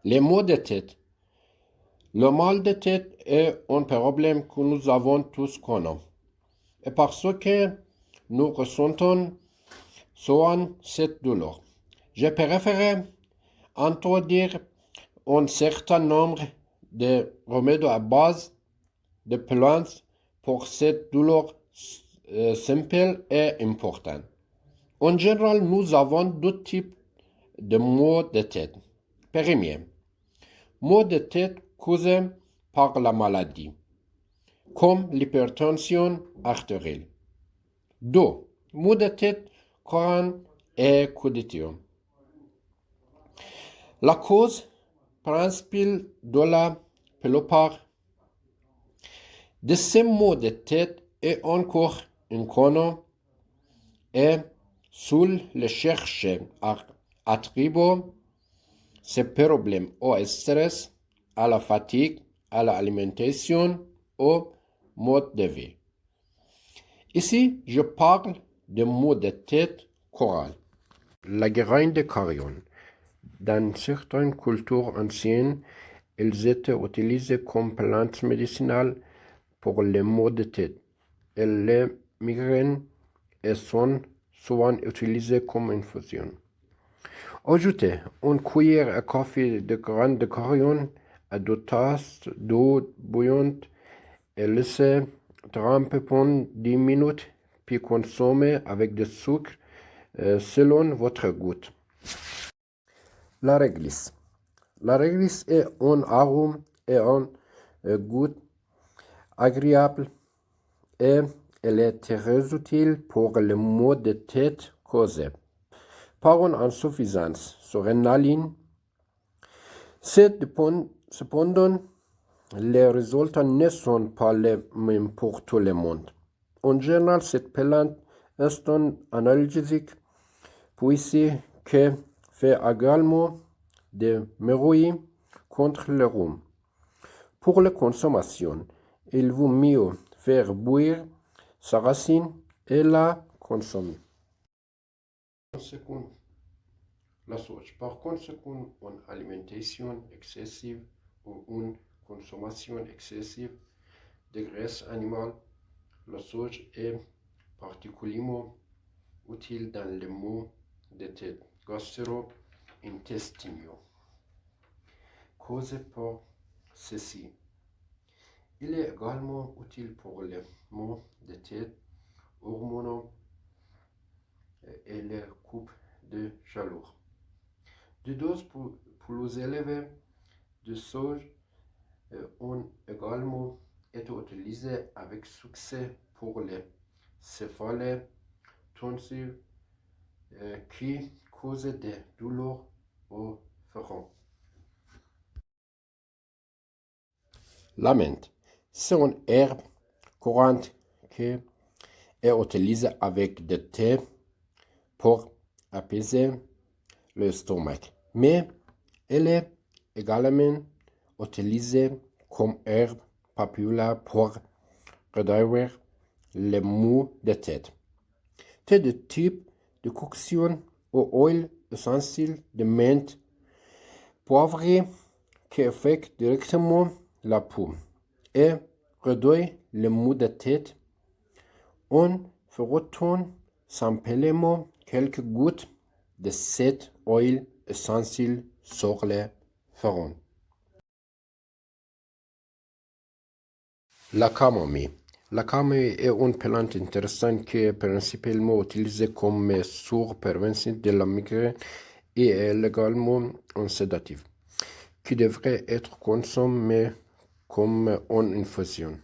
Les maux de tête. Le mal de tête est un problème que nous avons tous connus. Et parce que nous ressentons souvent cette douleur. Je préfère introduire un certain nombre de remèdes à base de plantes pour cette douleur simple et importante. En général, nous avons deux types de maux de tête. Premier, maux de tête causés par la maladie, comme l'hypertension artérielle. 2. Maux de tête courants et quotidiens. La cause principale de la plupart de ces maux de tête est encore inconnue et seul le chercheur attribue ces problèmes au stress, à la fatigue, à l'alimentation, au mode de vie. Ici, je parle de maux de tête chorale. La graine de carillon. Dans certaines cultures anciennes, elles étaient utilisées comme plantes médicinales pour les maux de tête et les migraines et sont souvent utilisées comme infusion. Ajoutez une cuillère à café de graines de carillon à 2 tasses d'eau bouillante et laissez tremper pendant 10 minutes, puis consommez avec du sucre selon votre goût. La réglisse. La réglisse est un arôme et un goût agréable et elle est très utile pour les maux de tête causés par une insuffisance surrénaline. Cependant, les résultats ne sont pas les mêmes pour tout le monde. En général, cette plante est un analgésique puisque fait également des merveilles contre le rhume. Pour la consommation, il vaut mieux faire bouillir sa racine et la consommer. Par conséquent, une alimentation excessive ou une consommation excessive de graisse animale, la soja est particulièrement utile dans les maux de tête gastro-intestinaux causés par ceci. Il est également utile pour les maux de tête hormonaux et les coupes de chaleur. Des doses plus élevées de soja ont également été utilisées avec succès pour les céphalées tonsilles qui causent des douleurs au front. La menthe, c'est une herbe courante qui est utilisée avec du thé pour apaiser l'estomac, mais elle est également utilisée comme herbe populaire pour réduire les maux de tête. Thé de type de coction ou huile essentielle de menthe poivrée qui affecte directement la peau et réduit les maux de tête. On frottant simplement quelques gouttes de cette huile essentielle sur les front. La camomille. La camomille est une plante intéressante qui est principalement utilisée comme source préventive de la migraine et est également un sédatif qui devrait être consommé comme une infusion.